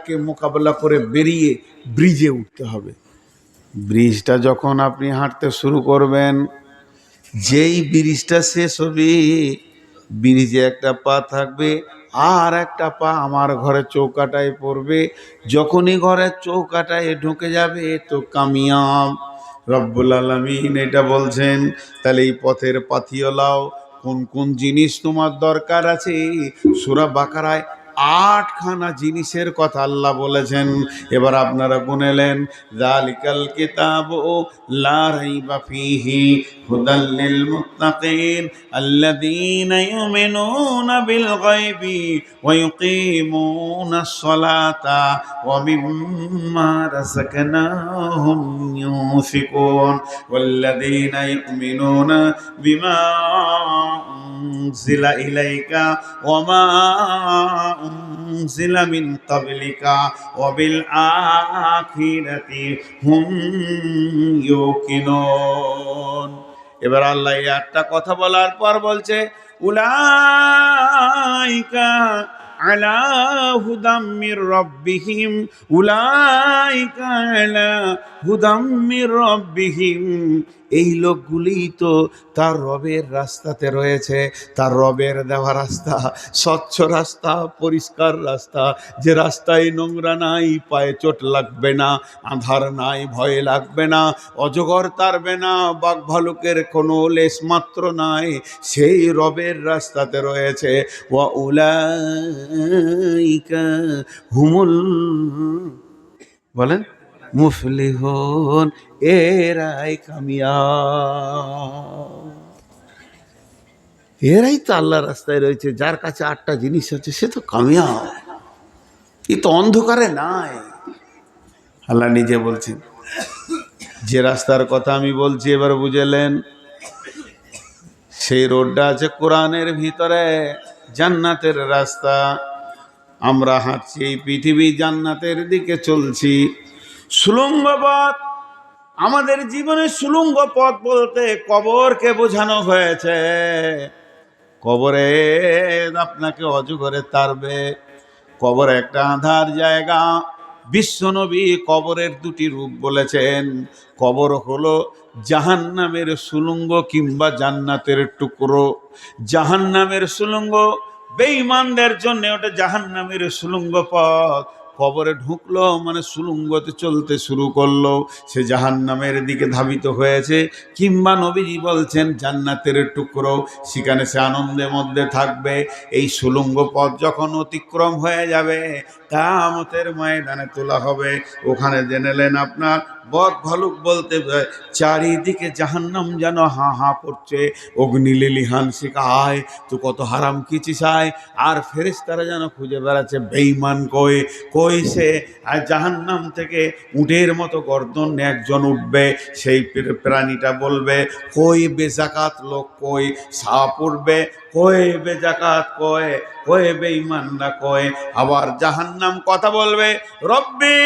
রাস্তাকে মোকাবেলা করে বেরিয়ে ব্রিজে উঠতে হবে। ব্রিজটা যখন আপনি হাঁটতে শুরু করবেন, যেই ব্রিজটা শেষ হবে, ব্রিজে একটা পা থাকবে আর একটা পা আমার ঘরের চৌকাটায় পড়বে। যখনই ঘরের চৌকাটায় ঢুকে যাবে তো কামিয়াব। রব্বুল আলামিন এটা বলছেন। তাহলে এই পথের পাথিওলাও কোন কোন জিনিস তোমার দরকার আছে, সূরা বাকারায় 8খানা জিনিসের কথা আল্লাহ বলেছেন। এবার আপনারা গুনেলেন, যালিকাল কিতাবু লা রাইবা ফীহি হুদাল লিল মুত্তাকিন আল্লাযীনা ইউমিনুনা বিল গায়বি ওয়া ইউকিমুনাস সালাতা ওয়া মিম্মা রাযাকনাহুম ইউনফিকুন ওয়াল্লাযীনা ইউমিনুনা বিমা উনজিলা ইলাইকা ওয়া মা উনজিলা মিন ক্বাবলিকা ওয়া বিল আখিরাতি হুম ইউকিনুন। এবার আল্লাহ এই একটা কথা বলার পর বলছে, উলাইকা আলা হুদাম মির রাব্বিহিম, উলাইকা আলা হুদাম মির রাব্বিহিম। এই লোকগুলি তো তার রবের রাস্তাতে রয়েছে, তার রবের দেওয়া রাস্তা, স্বচ্ছ রাস্তা, পরিষ্কার রাস্তা, যে রাস্তায় নোংরা নাই, পায়ে চোট লাগবে না, আঁধার নাই, ভয় লাগবে না, অজগর তাড়বে না, বাঘ ভালুকের কোনো লেশ মাত্র নাই, সেই রবের রাস্তাতে রয়েছে। ওয়া উলাইকা হুমুল, বলেন, মুফলিহুন, এরাই কামিয়াব। এরাই তো আল্লাহ রাস্তায় রয়েছে। যার কাছে 8টা জিনিস আছে সে তো কামিয়াব, এ তো অন্ধকারে নাই। আল্লাহ নিজে বলছেন। যে রাস্তার কথা আমি বলছি এবার বুঝলেন, সেই রোডটা আছে কোরআনের ভিতরে, জান্নাতের রাস্তা। আমরা হাঁটছি এই পৃথিবী জান্নাতের দিকে চলছি। সুলঙ্গ পথ, আমাদের জীবনে সুলঙ্গ পথ বলতে কবরকে বোঝানো হয়েছে। কবরে আপনাকে অজগরে তাড়বে, কবর একটা আঁধার জায়গা। বিশ্বনবী কবরের 2টি রূপ বলেছেন। কবর হলো জাহান্নামের সুলঙ্গ কিংবা জান্নাতের টুকরো। জাহান্নামের সুলঙ্গ বেঈমানদের জন্য ওটা জাহান্নামের সুলঙ্গ পথ। কবরে ঢুকলো মানে সুলঙ্গতে চলতে শুরু করলো, সে জাহান্নামের দিকে ধাবিত হয়েছে। কিংবা নবীজি বলছেন জান্নাতের টুকরো, সেখানে সে আনন্দের মধ্যে থাকবে। এই সুলঙ্গ পথ যখন অতিক্রম হয়ে যাবে, কিয়ামতের ময়দানে তোলা হবে। ওখানে জেনেলেন আপনার বক ভালুক বলতে চারিদিকে জাহান্নাম যেন হা হা করছে, অগ্নি লিলিহান শিখায় তো কত হারাম কিছু চায়। আর ফেরেশতারা যেন খুঁজে বেড়াচ্ছে বেঈমান কই কই সে। আর জাহান্নাম থেকে উটের মতো গর্দন একজন উঠবে, সেই প্রাণীটা বলবে কই বেজাকাত লোক কই, সাপ উঠবে কই বেজাকাত কই, কই বেঈমানরা কই। আবার জাহান্নাম কথা বলবে, রব্বি,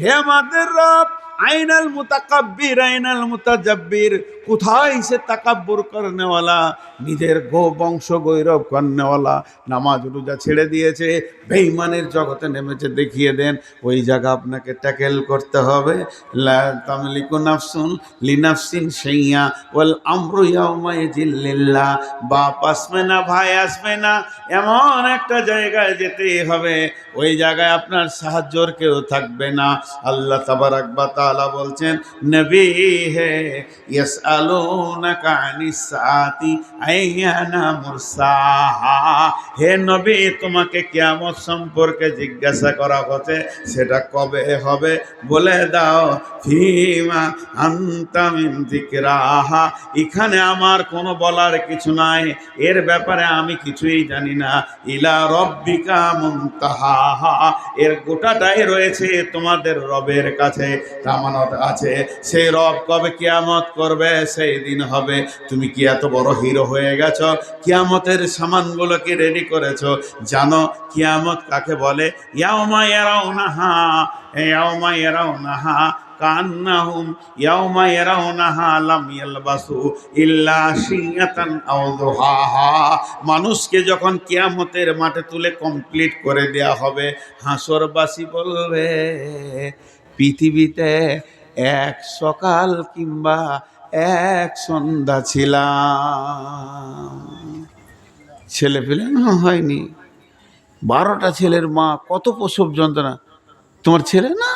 হে আমাদের রব, আইনাল মুতাকাব্বির আইনাল মুতাজাব্বির, কোথায় সে তাকাব্বুর করনেওয়ালা, নিজের বংশ গৌরব করনেওয়ালা, নামাজ রোজা ছেড়ে দিয়েছে, বেঈমানের জগতে নেমেছে, দেখিয়ে দেন। ওই জায়গা আপনাকে ট্যাকেল করতে হবে। লা তামলিকু নাফসুন লিনাফসিন শাইয়া ওয়াল আমরু ইয়াওমাইযিল লিল্লাহ। বাপ আসবে না, ভাই আসবে না, এমন একটা জায়গায় যেতেই হবে, ওই জায়গায় আপনার সাহায্যর কেউ থাকবে না। আল্লাহ তাবারাক ওয়া তাআলা বলছেন, নবী হে ইয়াসআলুনাকা আনিস সাআতি আইয়ানা মুরসাহা, হে নবী তোমাকে কিয়ামত সম্পর্কে জিজ্ঞাসা করা হচ্ছে, সেটা কবে হবে বলে দাও। ফিমা আনতা মিন যিকরাহা, এখানে আমার কোনো বলার কিছু নাই, এর ব্যাপারে আমি কিছুই জানি না। ইলা রব্বিকা মুনতাহাহা, এর গোটাটাই রয়েছে তোমাদের রবের কাছে, আমানত আছে। সেই রব কবে কিয়ামত করবে সেই দিন হবে। তুমি কি এত বড় হিরো হয়ে গেছো, কিয়ামতের সামানগুলোকে রেডি করেছো? জানো কিয়ামত কাকে বলে? ইয়াউমা ইয়ারাউনাহা, ইয়াউমা ইয়ারাউনাহা কান্নাহুম ইয়াউমা ইয়ারাউনাহা লাম ইয়ালবাসু ইল্লা শিয়াতান আও দুহাহা। মানুষকে যখন কিয়ামতের মাঠে তুলে কমপ্লিট করে দেয়া হবে, হাসরবাসী বলবে পৃথিবীতে এক সকাল কিংবা এক সন্ধ্যা ছিলাম। ছেলে পেলে হয়নি, 12টা ছেলের মা, কত প্রসব যন্ত্রণা। তোমার ছেলে না,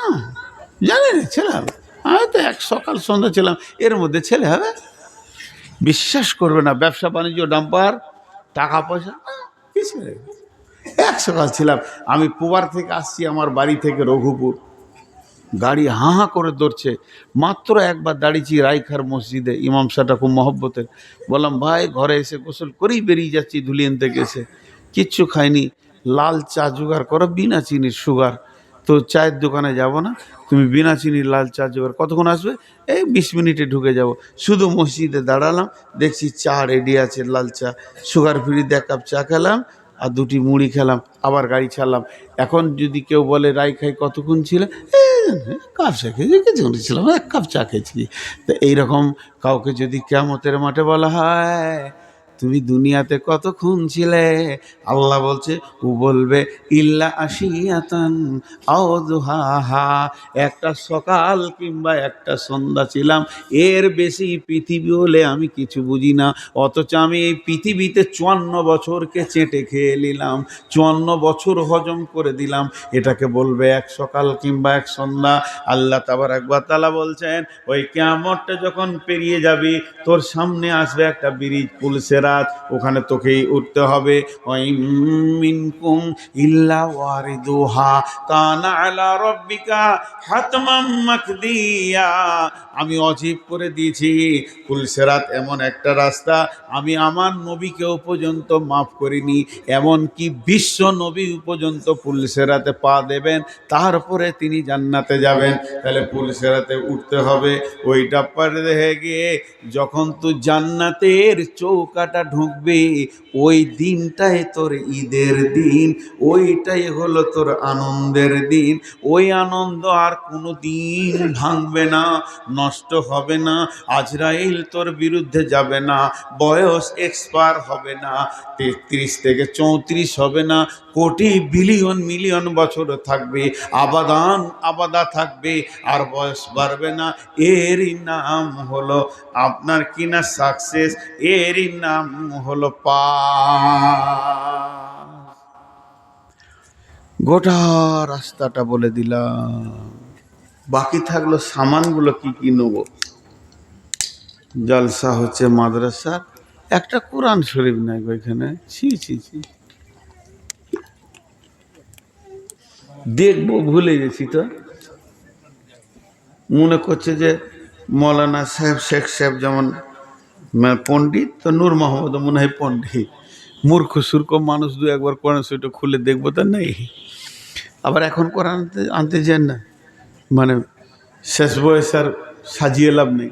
জানি না ছেলে হবে, আমি তো এক সকাল সন্ধ্যা ছিলাম, এর মধ্যে ছেলে হবে? বিশ্বাস করবে না, ব্যবসা বাণিজ্য ডাম্পার, টাকা পয়সা কিছু নেই। এক সকাল ছিলাম। আমি পুবার থেকে আসছি, আমার বাড়ি থেকে রঘুপুর, গাড়ি হাঁ হাঁ করে দৌড়ছে। মাত্র একবার দাঁড়িয়েছি রাইখার মসজিদে, ইমাম সাহেবটা খুব মহব্বতের। বললাম ভাই ঘরে এসে গোসল করেই বেরিয়ে যাচ্ছি ধুলিয়ান থেকে এসে, কিচ্ছু খাইনি, লাল চা জোগাড় করো বিনা চিনির, সুগার। তো চায়ের দোকানে যাব না, তুমি বিনা চিনির লাল চা জোগাড়। কতক্ষণ আসবে? এই 20 মিনিটে ঢুকে যাব। শুধু মসজিদে দাঁড়ালাম, দেখছি চা রেডি আছে, লাল চা, সুগার ফ্রি, 1 কাপ চা খেলাম আর 2টি মুড়ি খেলাম, আবার গাড়ি ছাড়লাম। এখন যদি কেউ বলে রাই খাই কতক্ষণ ছিল, কাপ চা খেয়েছি, কিছুক্ষণ ছিলাম, 1 কাপ চা খেয়েছি। তো এইরকম কাউকে যদি কিয়ামতের মাঠে বলা হয় তুমি দুনিয়াতে কতক্ষণ ছিলে, আল্লাহ বলছে, ও বলবে ইল্লা আশিয়াতান আও দুহাহা, একটা সকাল কিংবা একটা সন্ধ্যা ছিলাম, এর বেশি পৃথিবী হলে আমি কিছু বুঝি না। অথচ আমি এই পৃথিবীতে 54 বছরকে চেটে খেয়ে নিলাম, 54 বছর হজম করে দিলাম, এটাকে বলবে এক সকাল কিংবা এক সন্ধ্যা। আল্লাহ তাবারক ওয়া তাআলা বলছেন, ওই কিয়ামতটা যখন পেরিয়ে যাবি, তোর সামনে আসবে একটা ব্রিজ, পুলসেরাত, ওখানে তোকেই উঠতে হবে। ওয়াই মিনকুম ইল্লা ওয়ারিদুহা কানা আলা রাব্বিকা হাতমান মাকদিয়া। আমি অজীব করে দিয়েছি, পুলসেরাত এমন একটা রাস্তা, আমি আমার নবীকেও পর্যন্ত মাফ করিনি, এমনকি বিশ্ব নবী পর্যন্ত পুলসেরাতে পা দেবেন, তারপরে তিনি জান্নাতে যাবেন। তাহলে পুলসেরাতে উঠতে হবে। ওইটা পার হয়ে গিয়ে যখন তুই জান্নাতের চৌকাটা ঢুকবে, ওই দিনটাই তোর ঈদের দিন, ওইটাই হলো তোর আনন্দের দিন। ওই আনন্দ আর কোনো দিন ভাঙবে না, নষ্ট হবে না, আজরাইল তোর বিরুদ্ধে যাবে না, বয়স এক্সপায়ার হবে না, 33 থেকে 34 হবে না, কোটি বিলিয়ন মিলিয়ন বছর থাকবে, আবাদান আবাদা থাকবে, আর বয়স বাড়বে না। এরই নাম হলো আপনার কিনা সাকসেস, এরই নাম হলো পাস। গোটা রাস্তাটা বলে দিলাম, বাকি থাকলো সামানগুলো কি কি নেব। জলসা হচ্ছে মাদ্রাসার, একটা কোরআন শরীফ নাই ওইখানে, ছি ছি ছি, দেখবো ভুলে গেছি। তো মনে করছে যে মৌলানা সাহেব, শেখ সাহেব যেমন পণ্ডিত, তো নূর মোহাম্মদ মনে হয় পণ্ডিত। মূর্খ সূর্খ মানুষ, 2-1 কোরআন শরীফটা খুলে দেখবো, তা নেই। আবার এখন কোরআন আনতে যান না, মানে শেষ বয়স আর সাজিয়ে লাভ নেই।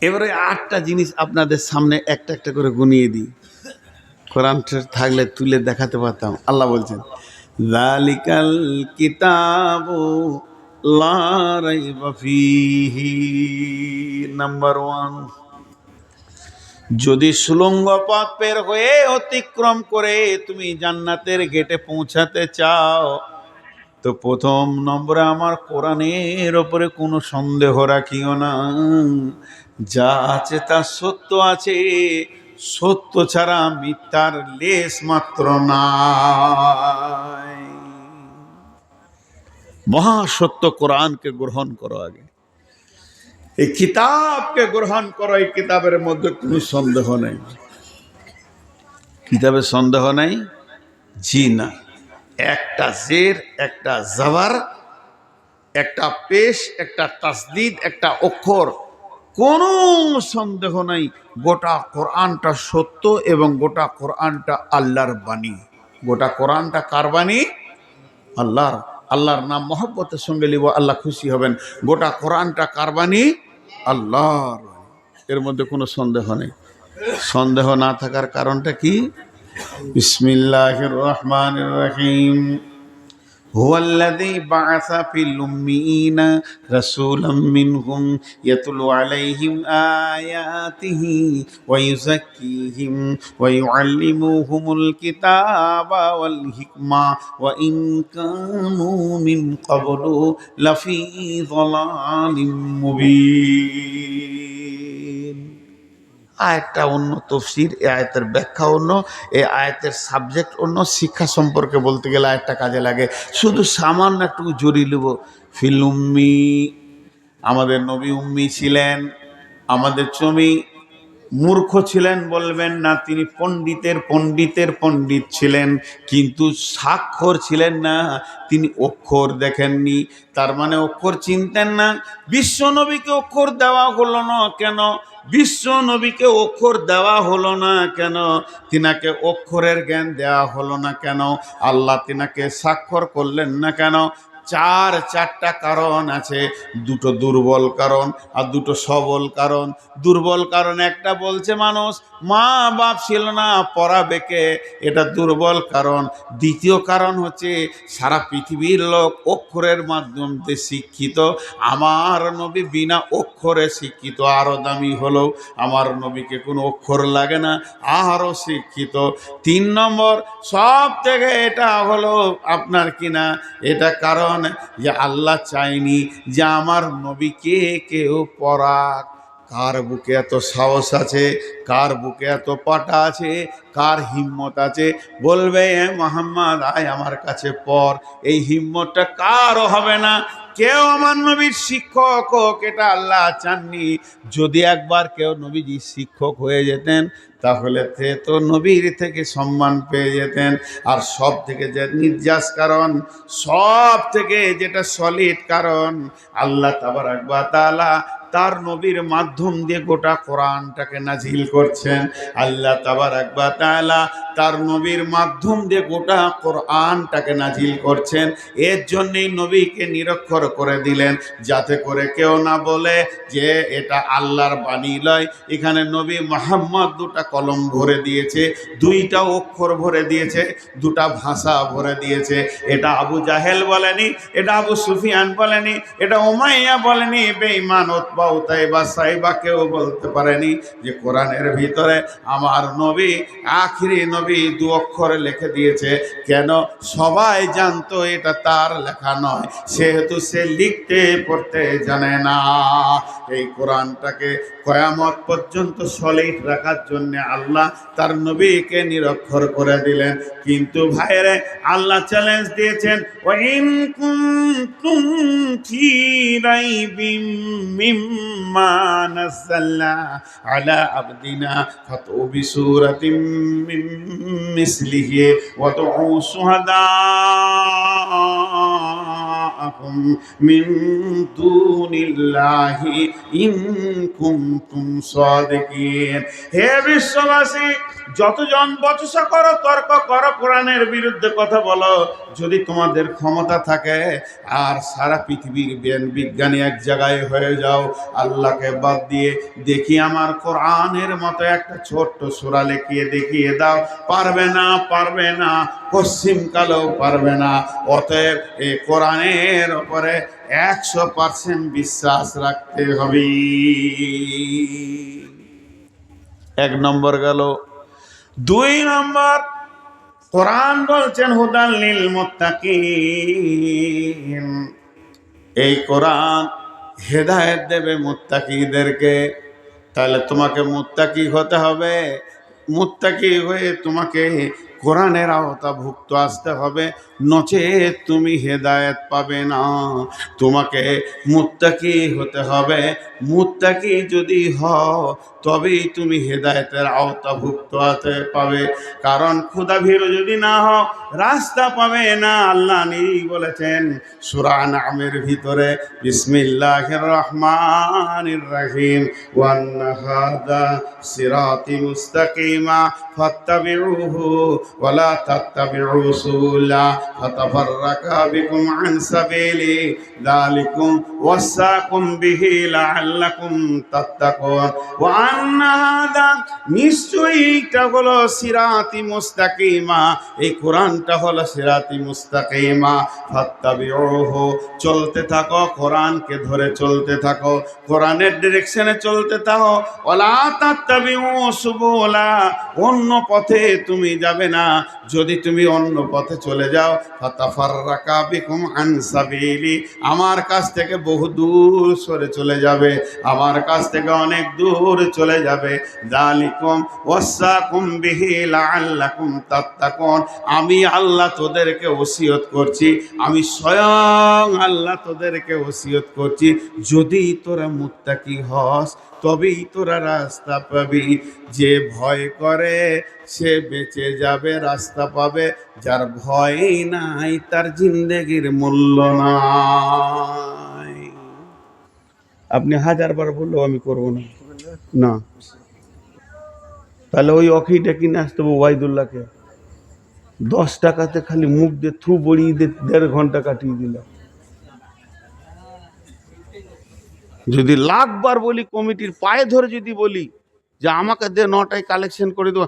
এবারে 8টা জিনিস আপনাদের সামনে একটা একটা করে গুনিয়ে দিই, কোরআন থাকলে তুলে দেখাতে পারতাম। আল্লাহ বলছেন, যালিকাল কিতাবু লা রাইবা ফীহি। নাম্বার 1, যদি সুলঙ্গ পথ পের হয়ে অতিক্রম করে তুমি জান্নাতের গেটে পৌঁছাতে চাও, তো প্রথম নম্বরে আমার কোরআনের ওপরে কোনো সন্দেহ রাখিও না। যা আছে তা সত্য আছে, সত্য ছাড়া মিথ্যার লেশ মাত্র নাই। মহাসত্য কোরআনকে গ্রহণ করো, আগে এই কিতাবকে গ্রহণ করো। এই কিতাবের মধ্যে কোনো সন্দেহ নেই, কিতাবে সন্দেহ নেই, জি না। একটা জের, একটা জবর, একটা পেশ, একটা তাসদিদ, একটা অক্ষর, কোনো সন্দেহ নাই। গোটা কোরআনটা সত্য এবং গোটা কোরআনটা আল্লাহর বাণী। গোটা কোরআনটা কার বাণী? আল্লাহর। আল্লাহর নাম মহব্বতের সঙ্গে লিব, আল্লাহ খুশি হবেন। গোটা কোরআনটা কার বাণী? আল্লাহর বাণী। এর মধ্যে কোনো সন্দেহ নেই। সন্দেহ না থাকার কারণটা কি? বিসমিল্লাহির রহমানির রহিম। হুয়াল্লাযী বা'আসা ফিল উম্মিয়িনা রাসূলাম মিনহুম ইয়াতলু আলাইহিম আয়াতিহি ওয়া ইউযাক্কিহিম ওয়া ইউআল্লিমুহুমুল কিতাবা ওয়াল হিকমা ওয়া ইন কানূ মিন ক্বাবলু লাফী যালালিম মুবিন। আয়াতটা অন্য, তফসির, এই আয়াতের ব্যাখ্যা অন্য, এই আয়াতের সাবজেক্ট অন্য। শিক্ষা সম্পর্কে বলতে গেলে আয়াতটা কাজে লাগে। শুধু সামান্য একটু জড়িয়ে নেব। ফিল উম্মি, আমাদের নবী উম্মি ছিলেন। আমাদের চমি মূর্খ ছিলেন বলবেন না, তিনি পণ্ডিতের পণ্ডিতের পণ্ডিত ছিলেন, কিন্তু স্বাক্ষর ছিলেন না, তিনি অক্ষর দেখেননি, তার মানে অক্ষর চিনতেন না। বিশ্ব নবীকে অক্ষর দেওয়া হলো না কেন? বিশ্ব নবীকে অক্ষর দেওয়া হলো না কেন? তিনাকে অক্ষরের জ্ঞান দেওয়া হলো না কেন? আল্লাহ তিনাকে স্বাক্ষর করলেন না কেন? চারটা কারণ আছে। দুটো দুর্বল কারণ আর দুটো সবল কারণ। দুর্বল কারণ একটা বলছে মানুষ মা বাপ ছিল না, পড়াবে কে, এটা দুর্বল কারণ। দ্বিতীয় কারণ হচ্ছে সারা পৃথিবীর লোক অক্ষরের মাধ্যমে শিক্ষিত, আমার নবী বিনা অক্ষরে শিক্ষিত, আরও দামি হলো। আমার নবীকে কোনো অক্ষর লাগে না, আরও শিক্ষিত। 3 নম্বর সব থেকে এটা হলো আপনার কিনা, এটা কারণ যে আল্লাহ চায়নি যে আমার নবীকে কেউ পড়াক। কার বুকে এত সাহস আছে, কার বুকে এত পাটা আছে, কার হিম্মত আছে বলবে মোহাম্মদ আয় আমার কাছে পড়? এই হিম্মতটা কারও হবে না। কেউ আমার নবীর শিক্ষক হোক, এটা আল্লাহ চাননি। যদি একবার কেউ নবীজির শিক্ষক হয়ে যেতেন তাহলে তো নবীর থেকে সম্মান পেয়ে যেতেন। আর সব থেকে যে নির্যাস কারণ, সব থেকে যেটা সলিড কারণ, আল্লাহ তাবারক ওয়া তাআলা তার নবীর মাধ্যম দিয়ে গোটা কোরআনটাকে নাজিল করছেন। আল্লাহ তাবারক ওয়া তাআলা তার নবীর মাধ্যম দিয়ে গোটা কোরআনটাকে নাজিল করছেন। এর জন্যই নবীকে নিরক্ষর করে দিলেন, যাতে করে কেউ না বলে যে এটা আল্লাহর বাণী লয়। এখানে নবী মুহাম্মদ দুটা কলম ভরে দিয়েছে, দুইটা অক্ষর ভরে দিয়েছে, দুটা ভাষা ভরে দিয়েছে। এটা আবু জাহেল বলেনি, এটা আবু সুফিয়ান বলেনি, এটা উমাইয়া বলেনি, বেঈমান উতবা উতাইবা সাইবা কেউ বলতে পারেনি যে কোরআনের ভিতরে আমার নবী আখিরি নবী 2 অক্ষরে লিখে দিয়েছে। কেন? সবাই জানতো এটা তার লেখা নয়, সেহেতু সে লিখতে পড়তে জানে না। এই কোরআনটাকে কিয়ামত পর্যন্ত সলিড রাখার জন্য আল্লাহ তার নবীকে নিরক্ষর করে দিলেন। কিন্তু ভাইরে আল্লাহ চ্যালেঞ্জ দিয়েছেন, ওয়া ইন কুনতুম ফি রাইবিম মিম্মা নাযালনা আলা আবদিনা ফাতু বিসূরাতিম মিন মিসলিহি ওয়া দুউ শুহাদাআকুম মিন দুনিল্লাহি ইন কুনতুম সাদিকিন। হে বিশ্ববাসী, যতজন বচসা করো, তর্ক করো, কোরআনের বিরুদ্ধে কথা বলো, যদি তোমাদের ক্ষমতা থাকে আর সারা পৃথিবীর জ্ঞান বিজ্ঞানী এক জায়গায় হয়ে যাও, আল্লাহকে বাদ দিয়ে দেখি আমার কোরআনের মতো একটা ছোট্ট সূরা লিখিয়ে দেখিয়ে দাও, পারবে না, পারবে না, পশ্চিমকালেও পারবে না। অতএব এই কোরআনের উপরে 100% বিশ্বাস রাখতে হবে। 1 নম্বর গেল। 2 নম্বর, কোরআন বলছেন হুদাল লিল মুত্তাকিন। এই কোরআন হেদায়েত দেবে মুত্তাকিদেরকে। তাহলে তোমাকে মুত্তাকি হতে হবে। মুত্তাকি হয়ে তোমাকে কোরআনের আওতাভুক্ত আসতে হবে, নচেত তুমি হেদায়েত পাবে না। তোমাকে মুত্তাকি হতে হবে। মুত্তাকি যদি হও তবেই তুমি হেদায়েতের আওতাভুক্ত হতে পাবে। কারণ খোদাভীরু যদি না হও রাস্তা পাবে না। আল্লাহ নিজেই বলেছেন সূরা আনআমের ভিতরে, বিসমিল্লাহির রহমানির রহিম, ওয়ান হাদা সিরাতি মুস্তাকিমা ফাত্তাবিউহু ওয়ালা তাত্তাবিউ সুবুলা ফাতাফাররাকা বিকুম আন সাবিলি যালিকুম ওয়াসাকুম বিহি লাআল্লাকুম তাত্তাকুন ওয়া আন্না হাদা নিশ্চয়ই এটা হলো সিরাতি মুস্তাকিমা, এই কোরআনটা হলো সিরাতি মুস্তাকিমা, ফাত্তাবিউহু চলতে থাকো, কোরআনকে ধরে চলতে থাকো, কোরআনের ডিরেকশনে চলতে থাকো, ওয়ালা তাত্তাবিউ সুবুলা অন্য পথে তুমি যাবে না, যদি তুমি অন্য পথে চলে যাও ফাতাফাররাকা বিকুম আন সাবিলি আমার কাছ থেকে বহু দূর সরে চলে যাবে, আমার কাছ থেকে অনেক দূর চলে যাবে। যালিকুম ওয়াসাকুম বিহি লাআল্লাকুম তাত্তাকুন আমি আল্লাহ তোদেরকে ওসিয়ত করছি, আমি স্বয়ং আল্লাহ তোদেরকে ওসিয়ত করছি, যদি তোরা মুত্তাকি হস তবেই তোরা রাস্তা পাবি। যে ভয় করে সে বেঁচে যাবে, রাস্তা পাবে, যার ভয়ই নাই তার জিন্দেগির মূল্য নাই। আপনি 1000বার বললেও আমি করবো না, না তাহলে ওই অখিটা কিনে আসতে হবে ওয়াইদুল্লাহকে, 10 টাকাতে খালি মুখ দিয়ে থু বড়িয়ে দিয়ে 1.5 ঘন্টা কাটিয়ে দিলাম। যদি লাখবার বলি, কমিটির পায়ে ধরে যদি বলি যে আমাকে দে 9টায় কালেকশন করে দেবো,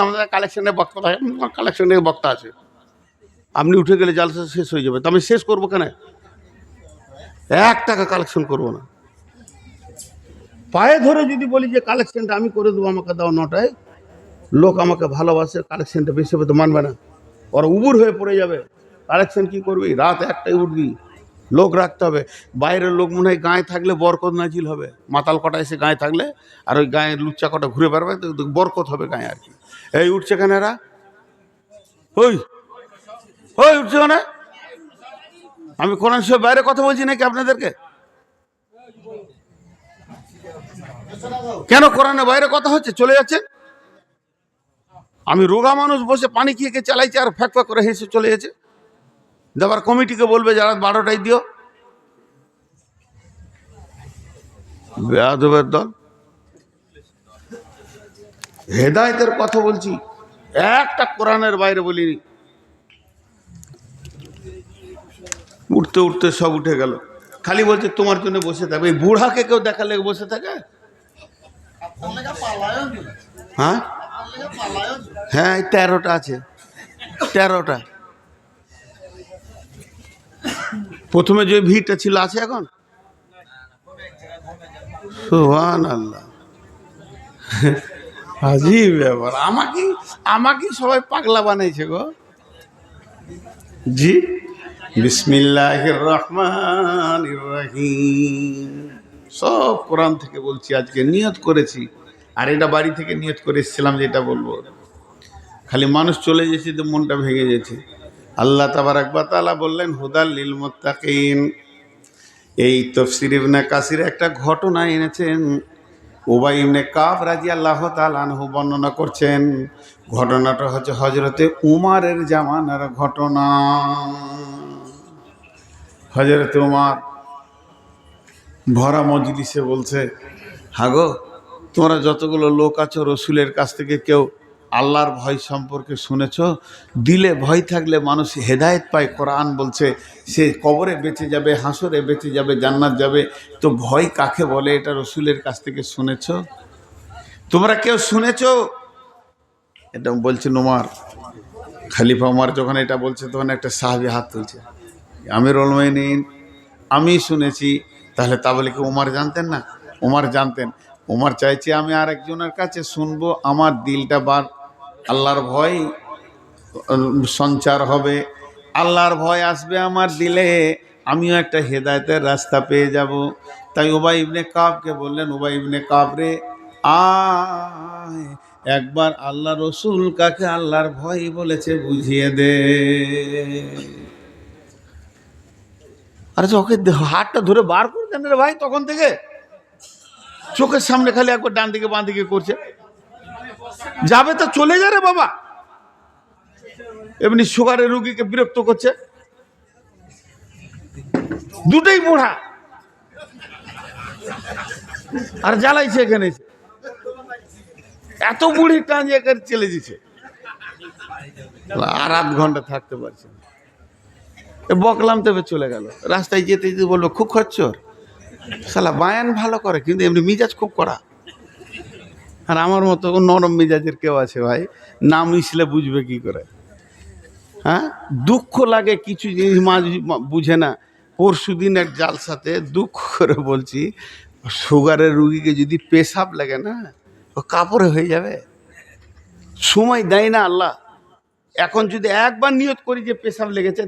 আমাদের কালেকশনের বক্তা আছে, কালেকশনের বক্তা আছে, আপনি উঠে গেলে জালসা শেষ হয়ে যাবে, তো আমি শেষ করবো কেন? 1 টাকা কালেকশন করবো না। পায়ে ধরে যদি বলি যে কালেকশনটা আমি করে দেবো, আমাকে দাও 9টায়, লোক আমাকে ভালোবাসে, কালেকশনটা বেশি হবে তো মানবে না, ওরা উবুর হয়ে পড়ে যাবে। কালেকশন কি করবি? রাত 1টায় উঠবি, লোক রাখতে হবে। বাইরের লোক মনে হয় গায়ে থাকলে বরকত নাজিল হবে, মাতাল কটা এসে গায়ে থাকলে আর ওই গায়ে লুচ্চা কটা ঘুরে বেড়াবে তো বরকত হবে গায়ে আর কি। এই উঠছে কেন এরা? ওই ওই উঠছে কেন? আমি কোরআন শরীফের বাইরে কথা বলছি নাকি আপনাদেরকে? কেন কোরআনের বাইরে কথা হচ্ছে? চলে যাচ্ছে। আমি রোগা মানুষ বসে পানি খেয়ে চালাইছি আর ফ্যাক ফ্যাক করে হেসে চলে যাচ্ছে। দেবার কমিটিকে বলবে যারা 12টায় দিও, বেয়াদবের দল। হেদায়েতের কথা বলছি, একটা কোরআনের বাইরে বলিনি। উঠতে উঠতে সব উঠে গেল, খালি বলছে তোমার জন্য বসে থাকবে। এই বুড়াকে কেউ দেখালে বসে থাকে? হ্যাঁ হ্যাঁ 13টা আছে, 13টা। প্রথমে যে ভিড়টা ছিল আছে এখন? সুবহানাল্লাহ, আজীব ব্যাপার। আমাকে সবাই পাগলা বানাইছে গো। জি, বিসমিল্লাহির রহমানির রহিম। সব কোরআন থেকে বলছি, আজকে নিয়ত করেছি, আর এটা বাড়ি থেকে নিয়ত করে এসেছিলাম যেটা বলবো, খালি মানুষ চলে গেছে তো মনটা ভেঙে গেছে। আল্লাহ তাবারাক ওয়া তাআলা বললেন হুদাল লিল মুত্তাকিন। এই তাফসীর ইবনে কাসির একটা ঘটনা এনেছেন, উবাই ইবনে কাব রাদিয়াল্লাহু তাআলা আনহু বর্ণনা করছেন। ঘটনাটা হচ্ছে হযরতে উমারের জামানার ঘটনা। হযরতে উমার ভরা মজলিসে বলছে, হাগো তোমরা যতগুলো লোক আছো, রসুলের কাছ থেকে কেউ আল্লাহর ভয় সম্পর্কে শুনেছ? দিলে ভয় থাকলে মানুষ হেদায়েত পায়। কোরআন বলছে সে কবরে বেঁচে যাবে, হাসরে বেঁচে যাবে, জান্নাত যাবে। তো ভয় কাকে বলে এটা রসুলের কাছ থেকে শুনেছ? তোমরা কেউ শুনেছ? এটা বলছেন উমার। খলিফা উমার যখন এটা বলছে তখন একটা সাহাবী হাত তুলছে, আমিরুল মুমিনিন আমি শুনেছি। তাহলে তা বলে কি উমার জানতেন না? উমার জানতেন। উমার চাইছে আমি আরেকজনের কাছে শুনবো, আমার দিলটা আল্লাহর ভয় সঞ্চার হবে, আল্লাহর ভয় আসবে আমার দিলে, আমিও একটা হেদায়েতের রাস্তা পেয়ে যাব। তাই উবাই ইবনে কাবকে বললেন, উবাই ইবনে কাব রে আয়, একবার আল্লাহ রসুল কাকে আল্লাহর ভয় বলেছে বুঝিয়ে দে। আরে ওকে হাতটা ধরে বার করে দেন রে ভাই, তখন থেকে চোখের সামনে খালি একবার ডান দিকে বাঁ দিকে করছে। যাবে তো চলে যা রে বাবা, এমনি সুগারের রুগীকে বিরক্ত করছে। দুটোই বুড়া আর জ্বালাইছে এখানে, এত বুড়ি টান চলে দিচ্ছে। আর আধ ঘন্টা থাকতে পারছি না। বকলাম, তবে চলে গেল। রাস্তায় যেতে যেতে বললো খুব খচ্চর, শালা বায়ান ভালো করে কিন্তু এমনি মিজাজ খুব কড়া। আর আমার মতো নরম মিজাজের কেউ আছে ভাই, না মিশলে বুঝবে কি করে? হ্যাঁ, দুঃখ লাগে কিছু জিনিস মা বুঝে না। পরশু দিন এক জালসাতে দুঃখ করে বলছি, সুগারের রুগীকে যদি পেশাব লাগে না, ও কাপড়ে হয়ে যাবে। সময় দেয় না আল্লাহ। এখন যদি একবার নিয়ত করি যে পেশাব লেগেছে,